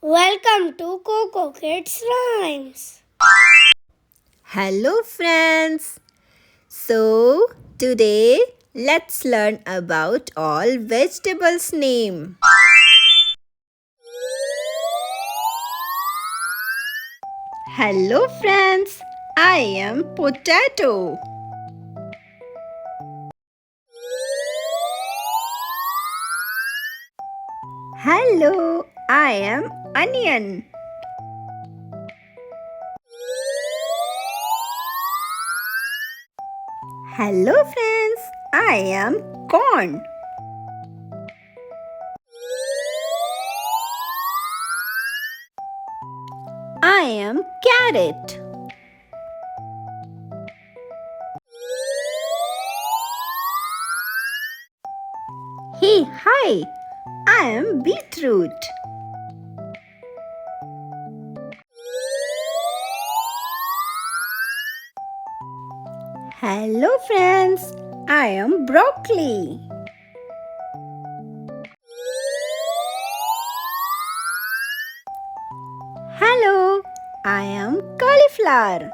Welcome to Coco Kids Rhymes. Hello friends. So today let's learn about all vegetables name. Hello friends. I am potato. Hello, I am onion. Hello friends, I am corn. I am carrot. Hey, hi, I am beetroot. Hello friends, I am broccoli. Hello, I am cauliflower.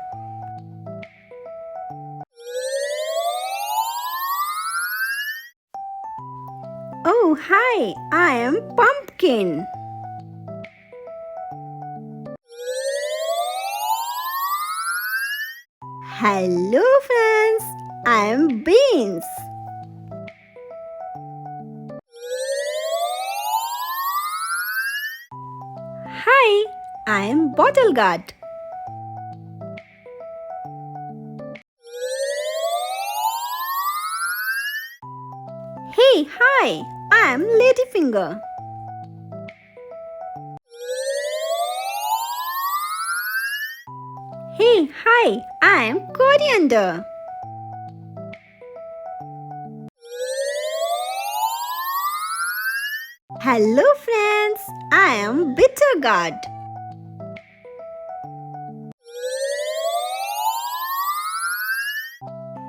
Oh, hi, I am pumpkin. Hello friends, I am beans. Hi, I am bottle gourd. Hey, hi, I am ladyfinger. Hey, hi, I am coriander. Hello friends, I am bitter gourd.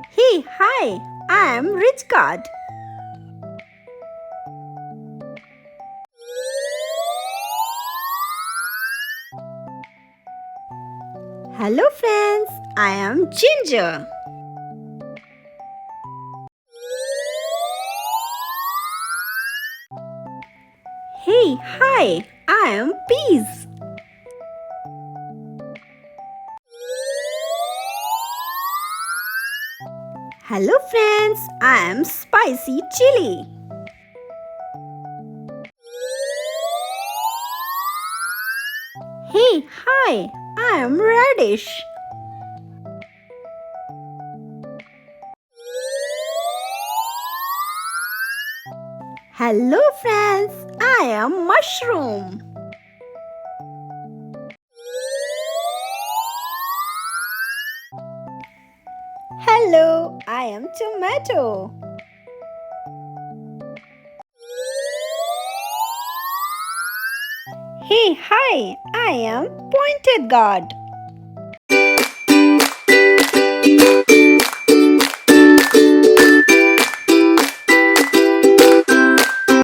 Hey, hi, I am rich gourd. Hello friends, I am ginger. Hey, hi, I am peas. Hello friends, I am spicy chili. Hey, hi, I am radish. Hello friends, I am mushroom. Hello, I am tomato. Hey, hi, I am pointed gourd.